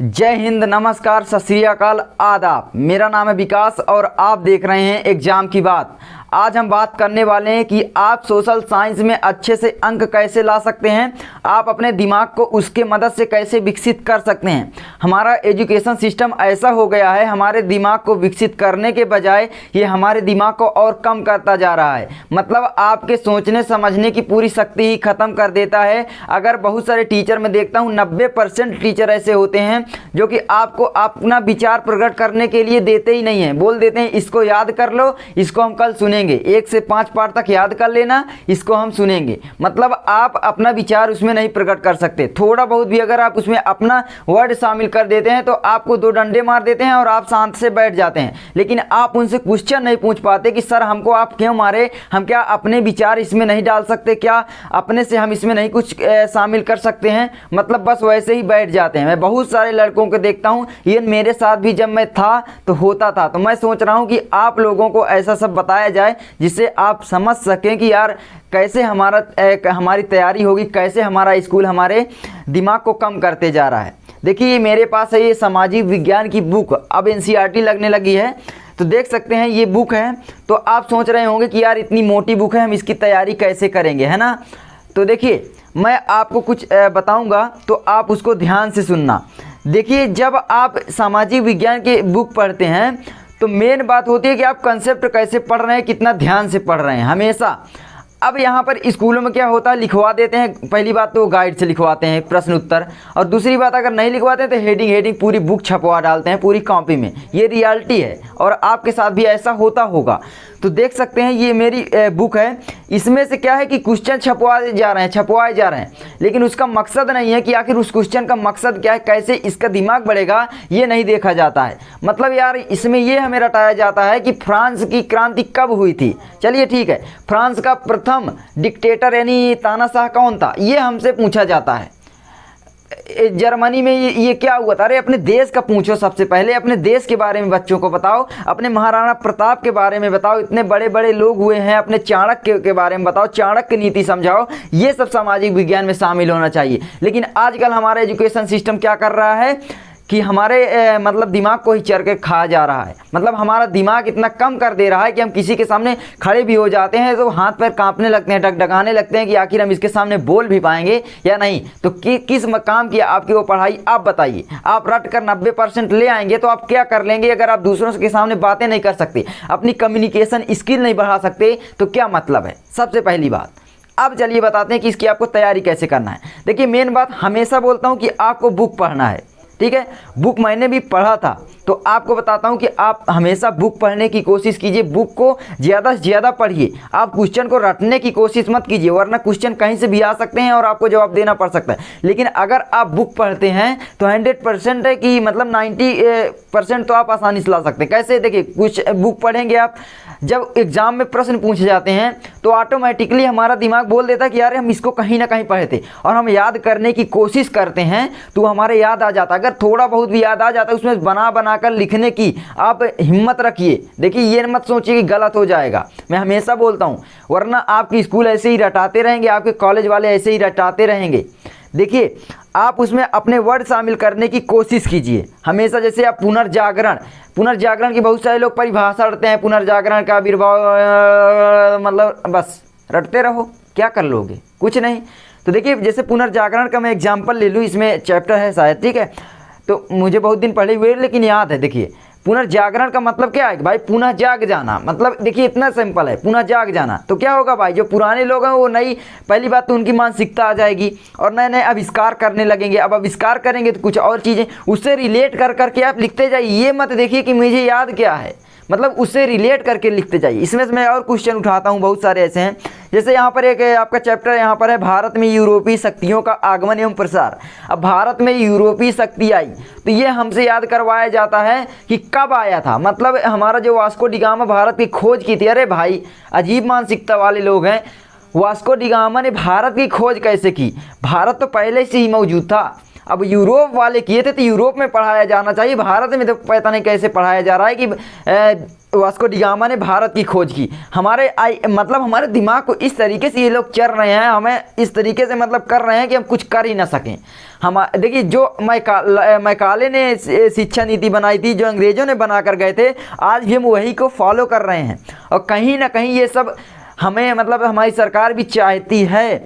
जय हिंद, नमस्कार, सत श्री अकाल, आदाब। मेरा नाम है विकास और आप देख रहे हैं एग्जाम की बात। आज हम बात करने वाले हैं कि आप सोशल साइंस में अच्छे से अंक कैसे ला सकते हैं, आप अपने दिमाग को उसके मदद से कैसे विकसित कर सकते हैं। हमारा एजुकेशन सिस्टम ऐसा हो गया है, हमारे दिमाग को विकसित करने के बजाय ये हमारे दिमाग को और कम करता जा रहा है। मतलब आपके सोचने समझने की पूरी शक्ति ही ख़त्म कर देता है। अगर बहुत सारे टीचर मैं देखता हूँ 90% टीचर ऐसे होते हैं जो कि आपको अपना विचार प्रकट करने के लिए देते ही नहीं हैं। बोल देते हैं इसको याद कर लो, इसको हम कल सुनेंगे, 1 से 5 पार्ट तक याद कर लेना, इसको हम सुनेंगे। मतलब आप अपना विचार उसमें नहीं प्रकट कर सकते। थोड़ा बहुत भी अगर आप उसमें अपना वर्ड शामिल कर देते हैं तो आपको 2 डंडे मार देते हैं और आप शांत से बैठ जाते हैं। लेकिन आप उनसे क्वेश्चन नहीं पूछ पाते कि सर हमको आप क्यों मारे, हम क्या अपने विचार इसमें नहीं डाल सकते, क्या अपने से हम इसमें नहीं कुछ शामिल कर सकते हैं। मतलब बस वैसे ही बैठ जाते हैं। मैं बहुत सारे लड़कों को देखता हूँ, ये मेरे साथ भी जब मैं था तो होता था। तो मैं सोच रहा हूँ कि आप लोगों को ऐसा सब बताया जाए जिससे आप समझ सकें कि यार कैसे हमारी तैयारी होगी, कैसे हमारा स्कूल हमारे दिमाग को कम करते जा रहा है। देखिए मेरे पास है ये सामाजिक विज्ञान की बुक, अब एनसीईआरटी लगने लगी है तो देख सकते हैं ये बुक है। तो आप सोच रहे होंगे कि यार इतनी मोटी बुक है, हम इसकी तैयारी कैसे करेंगे, है ना। तो देखिए मैं आपको कुछ बताऊंगा तो आप उसको ध्यान से सुनना। देखिए जब आप सामाजिक विज्ञान की बुक पढ़ते हैं तो मेन बात होती है कि आप कंसेप्ट कैसे पढ़ रहे हैं, कितना ध्यान से पढ़ रहे हैं हमेशा। अब यहाँ पर स्कूलों में क्या होता है, लिखवा देते हैं। पहली बात तो गाइड से लिखवाते हैं प्रश्न उत्तर, और दूसरी बात अगर नहीं लिखवाते हैं तो हेडिंग पूरी बुक छपवा डालते हैं पूरी कॉपी में। ये रियलिटी है और आपके साथ भी ऐसा होता होगा। तो देख सकते हैं ये मेरी बुक है, इसमें से क्या है कि क्वेश्चन छपवाए जा रहे हैं, लेकिन उसका मकसद नहीं है कि आखिर उस क्वेश्चन का मकसद क्या है, कैसे इसका दिमाग बढ़ेगा, ये नहीं देखा जाता है। मतलब यार इसमें ये हमें रटाया जाता है कि फ्रांस की क्रांति कब हुई थी। चलिए ठीक है, फ्रांस का प्रथम डिक्टेटर यानी तानाशाह कौन था, ये हमसे पूछा जाता है। जर्मनी में ये क्या हुआ था। अरे अपने देश का पूछो, सबसे पहले अपने देश के बारे में बच्चों को बताओ, अपने महाराणा प्रताप के बारे में बताओ, इतने बड़े बड़े लोग हुए हैं, अपने चाणक्य के बारे में बताओ, चाणक्य नीति समझाओ। ये सब सामाजिक विज्ञान में शामिल होना चाहिए। लेकिन आजकल हमारा एजुकेशन सिस्टम क्या कर रहा है कि हमारे मतलब दिमाग को ही चर के खा जा रहा है। मतलब हमारा दिमाग इतना कम कर दे रहा है कि हम किसी के सामने खड़े भी हो जाते हैं तो हाथ पैर कांपने लगते हैं, डगडगाने लगते हैं कि आखिर हम इसके सामने बोल भी पाएंगे या नहीं। तो किस मकाम की आपकी वो पढ़ाई, आप बताइए। आप रट कर 90% ले आएंगे तो आप क्या कर लेंगे अगर आप दूसरों के सामने बातें नहीं कर सकते, अपनी कम्युनिकेशन स्किल नहीं बढ़ा सकते, तो क्या मतलब है। सबसे पहली बात। अब चलिए बताते हैं कि इसकी आपको तैयारी कैसे करना है। देखिए मेन बात, हमेशा बोलता हूँ कि आपको बुक पढ़ना है, ठीक है। बुक मैंने भी पढ़ा था तो आपको बताता हूं कि आप हमेशा बुक पढ़ने की कोशिश कीजिए, बुक को ज़्यादा से ज़्यादा पढ़िए। आप क्वेश्चन को रटने की कोशिश मत कीजिए, वरना क्वेश्चन कहीं से भी आ सकते हैं और आपको जवाब देना पड़ सकता है। लेकिन अगर आप बुक पढ़ते हैं तो 100% है कि मतलब 90% तो आप आसानी से ला सकते हैं। कैसे, देखिए कुछ बुक पढ़ेंगे आप, जब एग्जाम में प्रश्न पूछे जाते हैं तो ऑटोमेटिकली हमारा दिमाग बोल देता है कि यार हम इसको कहीं ना कहीं पढ़े थे, और हम याद करने की कोशिश करते हैं तो हमारे याद आ जाता है। अगर थोड़ा बहुत भी याद आ जाता है उसमें बना कर लिखने की आप हिम्मत रखिए। देखिए ये मत सोचिए कि गलत हो जाएगा, मैं हमेशा बोलता हूँ, वरना आपकी स्कूल ऐसे ही रटाते रहेंगे, आपके कॉलेज वाले ऐसे ही रटाते रहेंगे। देखिए आप उसमें अपने वर्ड शामिल करने की कोशिश कीजिए हमेशा। जैसे आप पुनर्जागरण की बहुत सारे लोग परिभाषा रटते हैं, पुनर्जागरण का आविर्भाव, मतलब बस रटते रहो, क्या कर लोगे, कुछ नहीं। तो देखिए जैसे पुनर्जागरण का मैं एग्जाम्पल ले लूँ, इसमें चैप्टर है शायद, ठीक है, तो मुझे बहुत दिन पढ़े हुए लेकिन याद है। देखिए पुनर्जागरण का मतलब क्या है कि भाई पुनः जाग जाना। मतलब देखिए इतना सिंपल है, पुनः जाग जाना। तो क्या होगा भाई, जो पुराने लोग हैं वो नई, पहली बात तो उनकी मानसिकता आ जाएगी और नए नए आविष्कार करने लगेंगे। अब आविष्कार करेंगे तो कुछ और चीज़ें उससे रिलेट कर करके आप लिखते जाइए। ये मत देखिए कि मुझे याद क्या है, मतलब उससे रिलेट करके लिखते जाइए। इसमें से मैं और क्वेश्चन उठाता हूँ, बहुत सारे ऐसे हैं। जैसे यहाँ पर एक आपका चैप्टर यहाँ पर है, भारत में यूरोपीय शक्तियों का आगमन एवं प्रसार। अब भारत में यूरोपीय शक्ति आई तो ये हमसे याद करवाया जाता है कि कब आया था। मतलब हमारा जो वास्को डी गामा भारत की खोज की थी। अरे भाई अजीब मानसिकता वाले लोग हैं। वास्को डी गामा ने भारत की खोज कैसे की, भारत तो पहले से ही मौजूद था। अब यूरोप वाले किए थे तो यूरोप में पढ़ाया जाना चाहिए, भारत में तो पता नहीं कैसे पढ़ाया जा रहा है कि वास्को डी गामा ने भारत की खोज की। मतलब हमारे दिमाग को इस तरीके से ये लोग चल रहे हैं, हमें इस तरीके से मतलब कर रहे हैं कि हम कुछ कर ही ना सकें। हम देखिए जो मैकाले ने शिक्षा नीति बनाई थी, जो अंग्रेज़ों ने बना कर गए थे, आज भी हम वही को फॉलो कर रहे हैं। और कहीं ना कहीं ये सब हमें मतलब हमारी सरकार भी चाहती है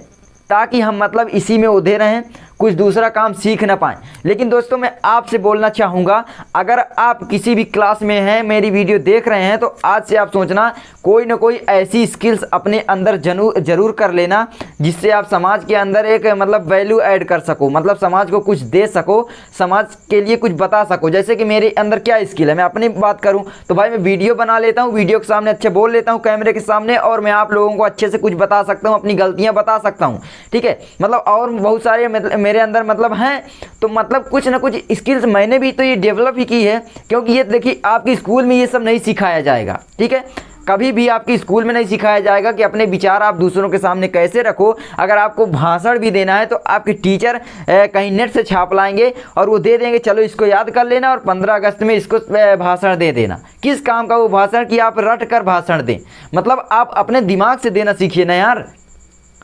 ताकि हम मतलब इसी में उलझे रहें, कुछ दूसरा काम सीख ना पाएँ। लेकिन दोस्तों मैं आपसे बोलना चाहूँगा, अगर आप किसी भी क्लास में हैं, मेरी वीडियो देख रहे हैं, तो आज से आप सोचना कोई ना कोई ऐसी स्किल्स अपने अंदर ज़रूर कर लेना जिससे आप समाज के अंदर एक मतलब वैल्यू ऐड कर सको, मतलब समाज को कुछ दे सको, समाज के लिए कुछ बता सको। जैसे कि मेरे अंदर क्या स्किल है, मैं अपनी बात करूँ तो भाई मैं वीडियो बना लेता हूँ, वीडियो के सामने अच्छे बोल लेता हूँ कैमरे के सामने, और मैं आप लोगों को अच्छे से कुछ बता सकता हूँ, अपनी गलतियाँ बता सकता हूँ, ठीक है। मतलब और बहुत सारे मेरे अंदर मतलब हैं, तो मतलब कुछ ना कुछ स्किल्स मैंने भी तो ये डेवलप ही की है, क्योंकि ये देखिए आपके स्कूल में ये सब नहीं सिखाया जाएगा, ठीक है। कभी भी आपके स्कूल में नहीं सिखाया जाएगा कि अपने विचार आप दूसरों के सामने कैसे रखो। अगर आपको भाषण भी देना है तो आपके टीचर कहीं नेट से छाप लाएंगे और वो दे देंगे, चलो इसको याद कर लेना और 15 अगस्त में इसको भाषण दे देना। किस काम का वो भाषण कि आप रट कर भाषण दें, मतलब आप अपने दिमाग से देना सीखिए ना यार।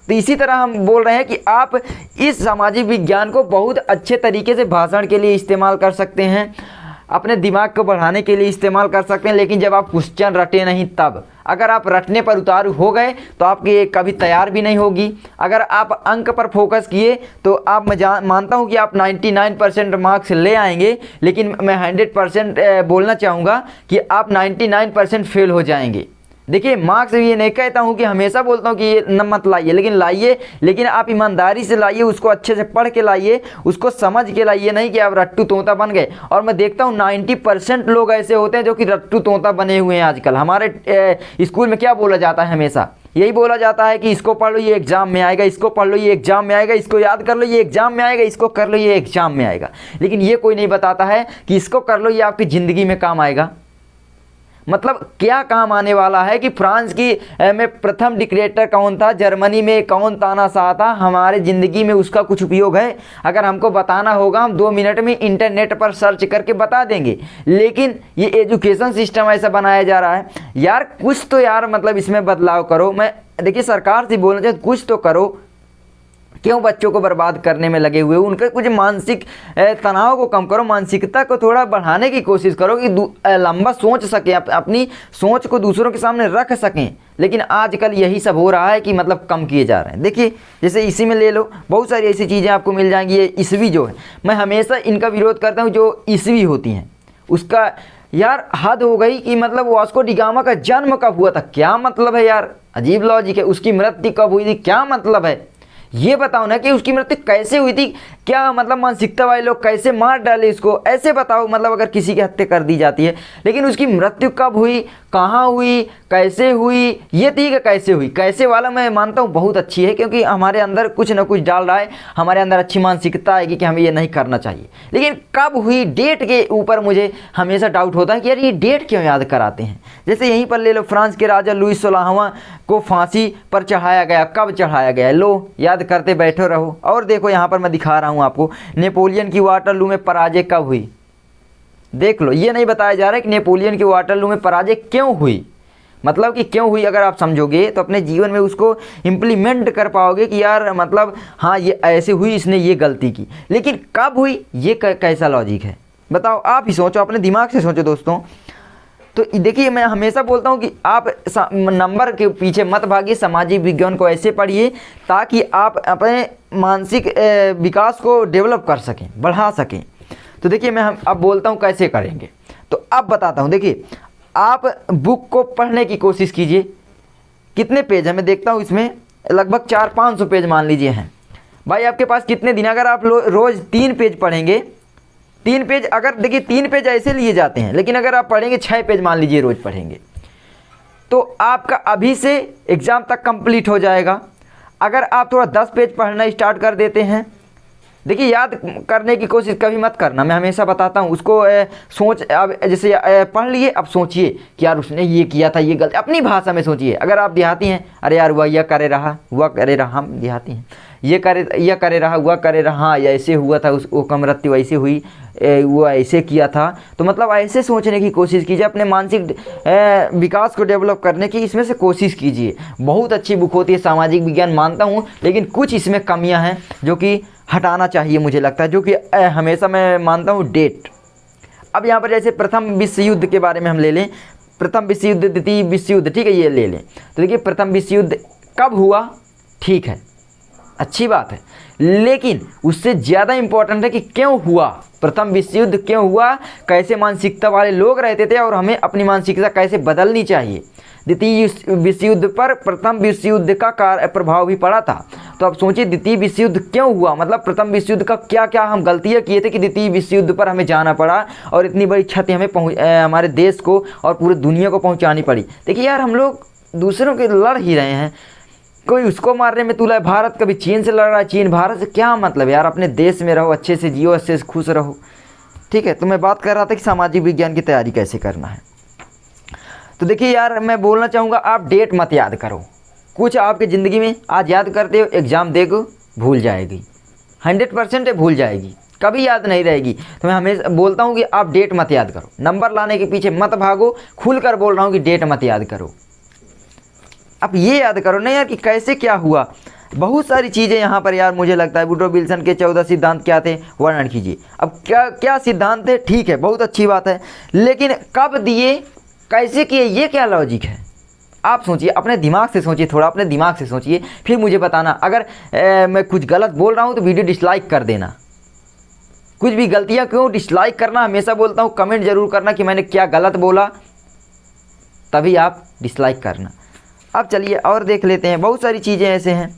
तो इसी तरह हम बोल रहे हैं कि आप इस सामाजिक विज्ञान को बहुत अच्छे तरीके से भाषण के लिए इस्तेमाल कर सकते हैं, अपने दिमाग को बढ़ाने के लिए इस्तेमाल कर सकते हैं। लेकिन जब आप क्वेश्चन रटे नहीं तब, अगर आप रटने पर उतारू हो गए तो आपकी कभी तैयार भी नहीं होगी। अगर आप अंक पर फोकस किए तो आप मैं मानता हूं कि आप 99% मार्क्स ले आएंगे, लेकिन मैं 100% बोलना चाहूँगा कि आप 99% फेल हो जाएंगे। देखिए मार्क्स ये नहीं कहता हूँ कि हमेशा बोलता हूँ कि ये न मत लाइए, लेकिन लाइए, लेकिन आप ईमानदारी से लाइए, उसको अच्छे से पढ़ के लाइए, उसको समझ के लाइए, नहीं कि आप रट्टू तोता बन गए। और मैं देखता हूँ 90% लोग ऐसे होते हैं जो कि रट्टू तोता बने हुए हैं आजकल। हमारे स्कूल में क्या बोला जाता है, हमेशा यही बोला जाता है कि इसको पढ़ लो ये एग्जाम में आएगा, इसको पढ़ लो ये एग्जाम में आएगा, इसको याद कर लो ये एग्जाम में आएगा, इसको कर लो ये एग्जाम में आएगा। लेकिन ये कोई नहीं बताता है कि इसको कर लो ये आपकी ज़िंदगी में काम आएगा। मतलब क्या काम आने वाला है कि फ्रांस की में प्रथम डिक्टेटर कौन था, जर्मनी में कौन तानाशाह था, हमारे ज़िंदगी में उसका कुछ उपयोग है? अगर हमको बताना होगा हम 2 मिनट में इंटरनेट पर सर्च करके बता देंगे। लेकिन ये एजुकेशन सिस्टम ऐसा बनाया जा रहा है यार, कुछ तो यार मतलब इसमें बदलाव करो। मैं देखिए सरकार से बोलना चाहता हूं कुछ तो करो। क्यों बच्चों को बर्बाद करने में लगे हुए? उनका कुछ मानसिक तनाव को कम करो, मानसिकता को थोड़ा बढ़ाने की कोशिश करो कि लंबा सोच सकें, अपनी सोच को दूसरों के सामने रख सकें। लेकिन आजकल यही सब हो रहा है कि मतलब कम किए जा रहे हैं। देखिए जैसे इसी में ले लो, बहुत सारी ऐसी चीज़ें आपको मिल जाएंगी। ये ईस्वी जो है, मैं हमेशा इनका विरोध करता हूँ। जो ईस्वी होती हैं उसका यार हद हो गई कि मतलब वास्को डी गामा का जन्म कब हुआ था, क्या मतलब है यार? अजीब लॉजिक है। उसकी मृत्यु कब हुई थी, क्या मतलब है? ये बताओ ना कि उसकी मृत्यु कैसे हुई थी, क्या मतलब मानसिकता वाले लोग कैसे मार डाले इसको, ऐसे बताओ। मतलब अगर किसी की हत्या कर दी जाती है, लेकिन उसकी मृत्यु कब हुई, कहाँ हुई, कैसे हुई, ये ठीक है कैसे हुई। कैसे वाला मैं मानता हूँ बहुत अच्छी है, क्योंकि हमारे अंदर कुछ ना कुछ डाल रहा है, हमारे अंदर अच्छी मानसिकता आएगी कि हमें ये नहीं करना चाहिए। लेकिन कब हुई, डेट के ऊपर मुझे हमेशा डाउट होता है कि यार ये डेट क्यों याद कराते हैं। जैसे यहीं पर ले लो, फ्रांस के राजा लुई 16वां को फांसी पर चढ़ाया गया, कब चढ़ाया गया, लो याद करते बैठे रहो। और देखो यहाँ पर मैं दिखा रहा हूँ आपको, नेपोलियन की वाटरलू में पराजय कब हुई, देख लो। ये नहीं बताया जा रहा है कि नेपोलियन की वाटरलू में पराजय क्यों हुई, मतलब कि क्यों हुई। अगर आप समझोगे तो अपने जीवन में उसको इम्प्लीमेंट कर पाओगे कि यार मतलब हाँ ये ऐसे हुई, इसने ये गलती की। लेकिन कब हुई, ये कैसा लॉजिक है बताओ? आप ही सोचो, अपने दिमाग से सोचो दोस्तों। तो देखिए मैं हमेशा बोलता हूँ कि आप नंबर के पीछे मत भागिए, सामाजिक विज्ञान को ऐसे पढ़िए ताकि आप अपने मानसिक विकास को डेवलप कर सकें, बढ़ा सकें। तो देखिए मैं अब बोलता हूँ कैसे करेंगे, तो अब बताता हूँ। देखिए आप बुक को पढ़ने की कोशिश कीजिए। कितने पेज है मैं देखता हूँ, इसमें लगभग 400-500 पेज मान लीजिए हैं। भाई आपके पास कितने दिन, अगर आप रोज़ 3 पेज पढ़ेंगे, 3 पेज, अगर देखिए 3 पेज ऐसे लिए जाते हैं, लेकिन अगर आप पढ़ेंगे 6 पेज मान लीजिए रोज़ पढ़ेंगे, तो आपका अभी से एग्ज़ाम तक कंप्लीट हो जाएगा। अगर आप थोड़ा 10 पेज पढ़ना स्टार्ट कर देते हैं, देखिए याद करने की कोशिश कभी मत करना, मैं हमेशा बताता हूँ उसको। सोच, अब जैसे पढ़ लिए, अब सोचिए कि यार उसने ये किया था, ये गलती, अपनी भाषा में सोचिए। अगर आप देहाती हैं, अरे यार हुआ यह करे रहा, हुआ करे रहा, हम देहाती हैं, ये करे रहा, हुआ करे रहा, हाँ ऐसे हुआ था, वो का मृत्यु ऐसे हुई, वो ऐसे किया था। तो मतलब ऐसे सोचने की कोशिश कीजिए, अपने मानसिक विकास को डेवलप करने की इसमें से कोशिश कीजिए। बहुत अच्छी बुक होती है सामाजिक विज्ञान, मानता हूँ, लेकिन कुछ इसमें कमियाँ हैं जो कि हटाना चाहिए मुझे लगता है, जो कि हमेशा मैं मानता हूँ डेट। अब यहाँ पर जैसे प्रथम विश्व युद्ध के बारे में हम ले लें, प्रथम विश्व युद्ध, द्वितीय विश्व युद्ध, ठीक है, ये ले लें। तो देखिए प्रथम विश्व युद्ध कब हुआ, ठीक है, अच्छी बात है, लेकिन उससे ज़्यादा इम्पोर्टेंट है कि क्यों हुआ, प्रथम विश्व युद्ध क्यों हुआ, कैसे मानसिकता वाले लोग रहते थे और हमें अपनी मानसिकता कैसे बदलनी चाहिए। द्वितीय विश्व युद्ध पर प्रथम विश्व युद्ध का प्रभाव भी पड़ा था। तो अब सोचिए द्वितीय विश्व युद्ध क्यों हुआ, मतलब प्रथम विश्व युद्ध का क्या क्या हम गलतियाँ किए थे कि द्वितीय विश्व युद्ध पर हमें जाना पड़ा और इतनी बड़ी क्षति हमें हमारे देश को और पूरी दुनिया को पहुँचानी पड़ी। देखिए यार, हम लोग दूसरों के लड़ ही रहे हैं, कोई उसको मारने में तुला है, भारत कभी चीन से लड़ रहा है, चीन भारत से, क्या मतलब यार, अपने देश में रहो, अच्छे से जियो, अच्छे से खुश रहो, ठीक है। तो मैं बात कर रहा था कि सामाजिक विज्ञान की तैयारी कैसे करना है। तो देखिए यार, मैं बोलना चाहूँगा, आप डेट मत याद करो, कुछ आपकी ज़िंदगी में आज याद करते हो, एग्ज़ाम देखो भूल जाएगी, 100% भूल जाएगी, कभी याद नहीं रहेगी। तो मैं हमेशा बोलता हूँ कि आप डेट मत याद करो, नंबर लाने के पीछे मत भागो, खुलकर बोल रहा हूँ कि डेट मत याद करो। अब ये याद करो ना यार कि कैसे क्या हुआ, बहुत सारी चीज़ें यहाँ पर यार मुझे लगता है। वुड्रो विल्सन के 14 सिद्धांत क्या थे, वर्णन कीजिए। अब क्या क्या सिद्धांत थे, ठीक है, बहुत अच्छी बात है, लेकिन कब दिए, कैसे किए, ये क्या लॉजिक है। आप सोचिए, अपने दिमाग से सोचिए, थोड़ा अपने दिमाग से सोचिए, फिर मुझे बताना। अगर मैं कुछ गलत बोल रहा हूँ तो वीडियो डिसलाइक कर देना, कुछ भी गलतियाँ क्यों डिसलाइक करना, हमेशा बोलता हूँ कमेंट जरूर करना कि मैंने क्या गलत बोला, तभी आप डिसलाइक करना। अब चलिए और देख लेते हैं, बहुत सारी चीज़ें ऐसे हैं।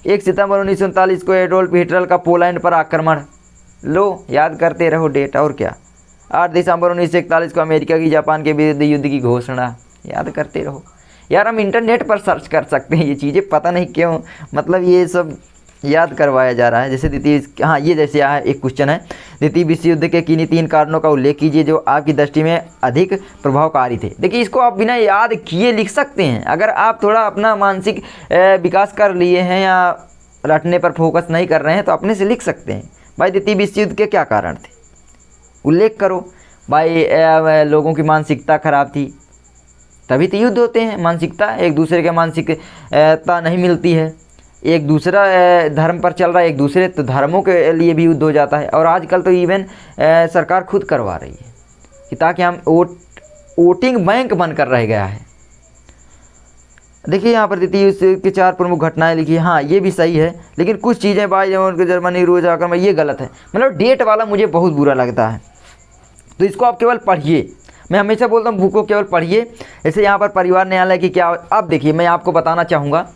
1 सितंबर 1939 को एडोल्फ हिटलर का पोलैंड पर आक्रमण, लो याद करते रहो डेट, और क्या। 8 दिसंबर 1941 को अमेरिका की जापान के विरुद्ध युद्ध की घोषणा, याद करते रहो यार। हम इंटरनेट पर सर्च कर सकते हैं ये चीज़ें, पता नहीं क्यों मतलब ये सब याद करवाया जा रहा है। जैसे द्वितीय, हाँ ये जैसे यहाँ एक क्वेश्चन है, द्वितीय विश्व युद्ध के किन्हीं 3 कारणों का उल्लेख कीजिए जो आपकी दृष्टि में अधिक प्रभावकारी थे। देखिए इसको आप बिना याद किए लिख सकते हैं, अगर आप थोड़ा अपना मानसिक विकास कर लिए हैं या रटने पर फोकस नहीं कर रहे हैं तो अपने से लिख सकते हैं। भाई द्वितीय विश्व युद्ध के क्या कारण थे, उल्लेख करो। भाई लोगों की मानसिकता खराब थी, तभी तो युद्ध होते हैं। मानसिकता, एक दूसरे के मानसिकता नहीं मिलती है, एक दूसरा धर्म पर चल रहा है, एक दूसरे तो धर्मों के लिए भी युद्ध हो जाता है। और आजकल तो इवन सरकार खुद करवा रही है कि ताकि हम वोटिंग बैंक बनकर रह गया है। देखिए यहाँ पर द्वितीय युद्ध की 4 प्रमुख घटनाएं लिखी है, हाँ ये भी सही है, लेकिन कुछ चीज़ें भाई जर्मनी रूस आक्रमण ये गलत है, मतलब डेट वाला मुझे बहुत बुरा लगता है। तो इसको आप केवल पढ़िए, मैं हमेशा बोलता हूँ बुक को केवल पढ़िए। जैसे यहाँ पर परिवार न्यायालय की क्या, अब देखिए मैं आपको बताना चाहूँगा,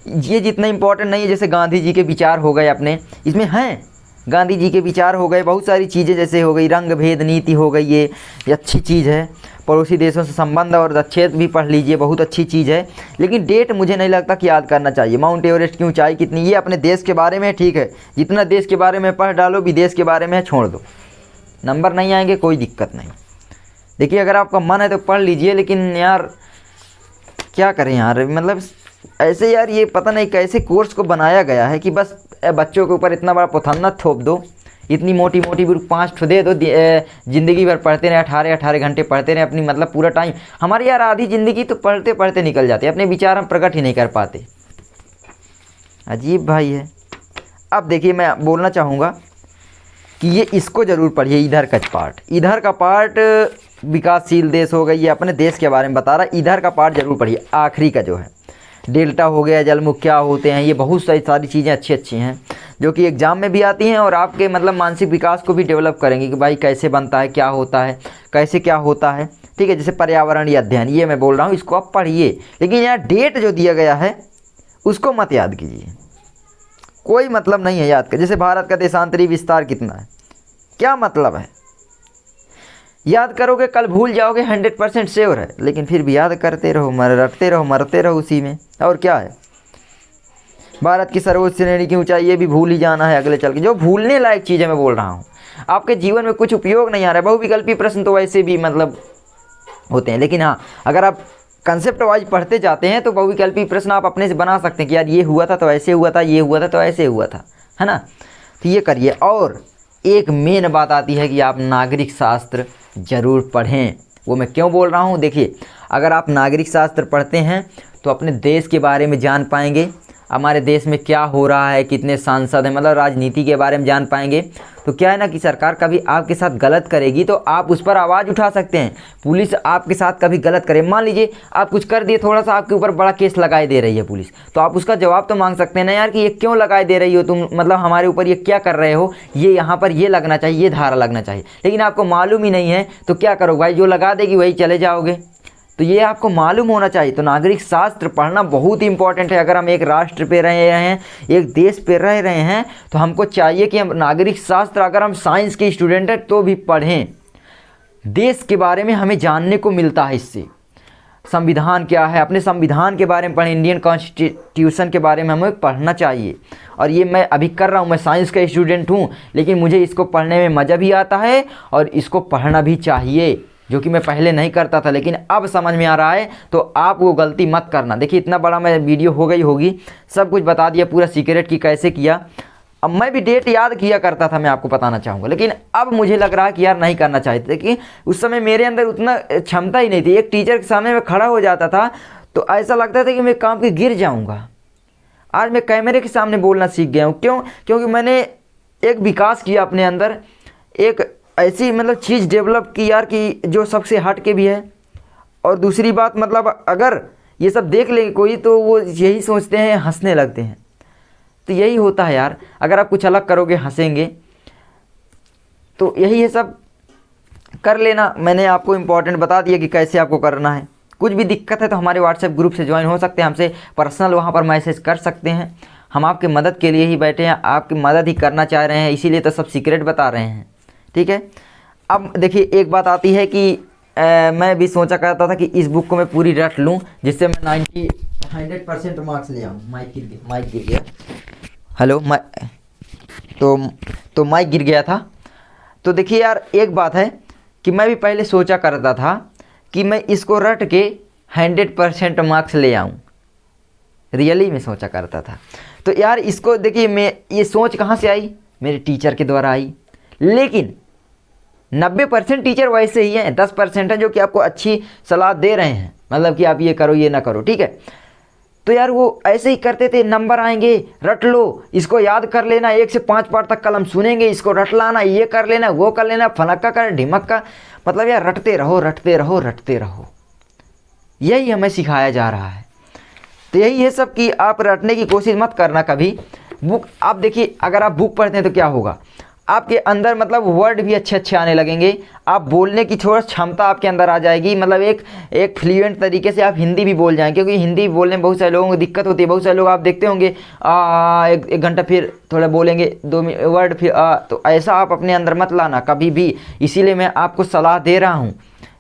ये जितना इम्पोर्टेंट नहीं है। जैसे गांधी जी के विचार हो गए अपने, इसमें हैं गांधी जी के विचार हो गए, बहुत सारी चीज़ें जैसे हो गई, रंग भेद नीति हो गई, ये अच्छी चीज़ है। पड़ोसी देशों से संबंध और दक्षेत भी पढ़ लीजिए, बहुत अच्छी चीज़ है। लेकिन डेट मुझे नहीं लगता कि याद करना चाहिए। माउंट एवरेस्ट की ऊंचाई कितनी, ये अपने देश के बारे में ठीक है, जितना देश के बारे में पढ़ डालो, विदेश के बारे में छोड़ दो, नंबर नहीं आएंगे, कोई दिक्कत नहीं। देखिए अगर आपका मन है तो पढ़ लीजिए, लेकिन यार क्या करें यार, मतलब ऐसे यार ये पता नहीं कैसे कोर्स को बनाया गया है कि बस बच्चों के ऊपर इतना बड़ा पुथन्ना थोप दो, इतनी मोटी मोटी बुक 5 दे दो, ज़िंदगी भर पढ़ते रहे, 18 घंटे पढ़ते रहे अपनी, मतलब पूरा टाइम हमारी यार आधी ज़िंदगी तो पढ़ते पढ़ते निकल जाती है, अपने विचार हम प्रकट ही नहीं कर पाते। अजीब भाई है। अब देखिए मैं बोलना चाहूँगा कि ये इसको ज़रूर पढ़िए, इधर का पार्ट, इधर का पार्ट विकासशील देश हो गई, ये अपने देश के बारे में बता रहा है, इधर का पार्ट ज़रूर पढ़िए। आखिरी का जो है डेल्टा हो गया, जलमुख क्या होते हैं, ये बहुत सारी चीज़ें अच्छी हैं जो कि एग्ज़ाम में भी आती हैं और आपके मतलब मानसिक विकास को भी डेवलप करेंगी कि भाई कैसे बनता है, क्या होता है, कैसे क्या होता है, ठीक है। जैसे पर्यावरणीय अध्ययन, ये मैं बोल रहा हूँ, इसको आप पढ़िए, लेकिन यहाँ डेट जो दिया गया है उसको मत याद कीजिए, कोई मतलब नहीं है याद कर। जैसे भारत का देशांतरी विस्तार कितना है, क्या मतलब है, याद करोगे कल भूल जाओगे, 100% श्योर है, लेकिन फिर भी याद करते रहो, रटते रहो, मरते रहो उसी में, और क्या है। भारत की सर्वोच्च श्रेणी की ऊंचाई, ये भी भूल ही जाना है अगले चल के, जो भूलने लायक चीज़ है मैं बोल रहा हूँ, आपके जीवन में कुछ उपयोग नहीं आ रहा है। बहुविकल्पी प्रश्न तो वैसे भी मतलब होते हैं, लेकिन हाँ अगर आप कंसेप्ट वाइज पढ़ते जाते हैं तो बहुविकल्पी प्रश्न आप अपने से बना सकते हैं कि यार ये हुआ था तो ऐसे हुआ था, ये हुआ था तो ऐसे हुआ था, है ना। तो ये करिए। और एक मेन बात आती है कि आप नागरिक शास्त्र ज़रूर पढ़ें। वो मैं क्यों बोल रहा हूँ, देखिए अगर आप नागरिक शास्त्र पढ़ते हैं तो अपने देश के बारे में जान पाएंगे, हमारे देश में क्या हो रहा है, कितने सांसद हैं, मतलब राजनीति के बारे में जान पाएंगे। तो क्या है ना कि सरकार कभी आपके साथ गलत करेगी तो आप उस पर आवाज़ उठा सकते हैं। पुलिस आपके साथ कभी गलत करे, मान लीजिए आप कुछ कर दिए, थोड़ा सा आपके ऊपर बड़ा केस लगाए दे रही है पुलिस, तो आप उसका जवाब तो मांग सकते हैं ना यार कि ये क्यों लगाए दे रही हो तुम, मतलब हमारे ऊपर ये क्या कर रहे हो, ये यहाँ पर ये लगना चाहिए, ये धारा लगना चाहिए। लेकिन आपको मालूम ही नहीं है तो क्या करोगे भाई, जो लगा देगी वही चले जाओगे। तो ये आपको मालूम होना चाहिए। तो नागरिक शास्त्र पढ़ना बहुत ही इंपॉर्टेंट है। अगर हम एक राष्ट्र पे रह रहे हैं, एक देश पे रह रहे हैं, तो हमको चाहिए कि हम नागरिक शास्त्र, अगर हम साइंस के स्टूडेंट हैं तो भी पढ़ें। देश के बारे में हमें जानने को मिलता है इससे। संविधान क्या है, अपने संविधान के बारे में पढ़ें, इंडियन कॉन्स्टिट्यूशन के बारे में हमें पढ़ना चाहिए। और ये मैं अभी कर रहा हूँ, मैं साइंस का स्टूडेंट हूँ, लेकिन मुझे इसको पढ़ने में मज़ा भी आता है और इसको पढ़ना भी चाहिए, जो कि मैं पहले नहीं करता था, लेकिन अब समझ में आ रहा है। तो आप वो गलती मत करना। देखिए इतना बड़ा मैं वीडियो हो गई होगी, सब कुछ बता दिया, पूरा सीक्रेट की कैसे किया। अब मैं भी डेट याद किया करता था, मैं आपको बताना चाहूँगा, लेकिन अब मुझे लग रहा है कि यार नहीं करना चाहिए। देखिए उस समय मेरे अंदर उतना क्षमता ही नहीं थी। एक टीचर के सामने मैं खड़ा हो जाता था तो ऐसा लगता था कि मैं काम के गिर जाऊँगा। आज मैं कैमरे के सामने बोलना सीख गया हूँ। क्यों? क्योंकि मैंने एक विकास किया अपने अंदर, एक ऐसी मतलब चीज़ डेवलप की यार कि जो सबसे हट के भी है। और दूसरी बात, मतलब अगर ये सब देख लेंगे कोई तो वो यही सोचते हैं, हंसने लगते हैं। तो यही होता है यार, अगर आप कुछ अलग करोगे हंसेंगे। तो यही है, सब कर लेना। मैंने आपको इम्पोर्टेंट बता दिया कि कैसे आपको करना है। कुछ भी दिक्कत है तो हमारे व्हाट्सएप ग्रुप से ज्वाइन हो सकते हैं, हमसे पर्सनल वहाँ पर मैसेज कर सकते हैं। हम आपकी मदद के लिए ही बैठे हैं, आपकी मदद ही करना चाह रहे हैं, इसीलिए तो सब सीक्रेट बता रहे हैं। ठीक है। अब देखिए एक बात आती है कि मैं भी सोचा करता था कि इस बुक को मैं पूरी रट लूँ, जिससे मैं 100% मार्क्स ले आऊँ। माइक गिर गया। हेलो, तो माइक गिर गया था। तो देखिए यार एक बात है कि मैं भी पहले सोचा करता था कि मैं इसको रट के 100% मार्क्स ले आऊँ, रियली में सोचा करता था। तो यार इसको देखिए, मैं ये सोच कहाँ से आई, मेरे टीचर के द्वारा आई। लेकिन 90% टीचर वैसे ही हैं, 10% है जो कि आपको अच्छी सलाह दे रहे हैं, मतलब कि आप ये करो ये ना करो। ठीक है। तो यार वो ऐसे ही करते थे, नंबर आएंगे, रट लो, इसको याद कर लेना, 1 से 5 पार्ट तक कलम सुनेंगे, इसको रट लाना, ये कर लेना, वो कर लेना, फनक्का कर ढिमक्का, मतलब यार रटते रहो रटते रहो रटते रहो। यही हमें सिखाया जा रहा है। तो यही है सब कि आप रटने की कोशिश मत करना कभी। बुक आप देखिए, अगर आप बुक पढ़ते हैं तो क्या होगा, आपके अंदर मतलब वर्ड भी अच्छे अच्छे आने लगेंगे, आप बोलने की थोड़ा क्षमता आपके अंदर आ जाएगी, मतलब एक फ्लुएंट तरीके से आप हिंदी भी बोल जाएंगे। क्योंकि हिंदी बोलने में बहुत सारे लोगों को दिक्कत होती है। बहुत सारे लोग आप देखते होंगे एक घंटा फिर थोड़ा बोलेंगे 2 वर्ड फिर तो ऐसा आप अपने अंदर मत लाना कभी भी। इसीलिए मैं आपको सलाह दे रहा हूँ,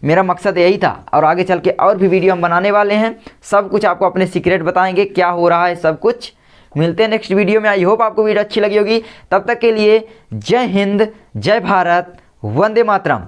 मेरा मकसद यही था। और आगे चल के और भी वीडियो हम बनाने वाले हैं, सब कुछ आपको अपने सीक्रेट बताएंगे, क्या हो रहा है सब कुछ। मिलते हैं नेक्स्ट वीडियो में। आई होप आपको वीडियो अच्छी लगी होगी। तब तक के लिए जय हिंद, जय भारत, वंदे मातरम।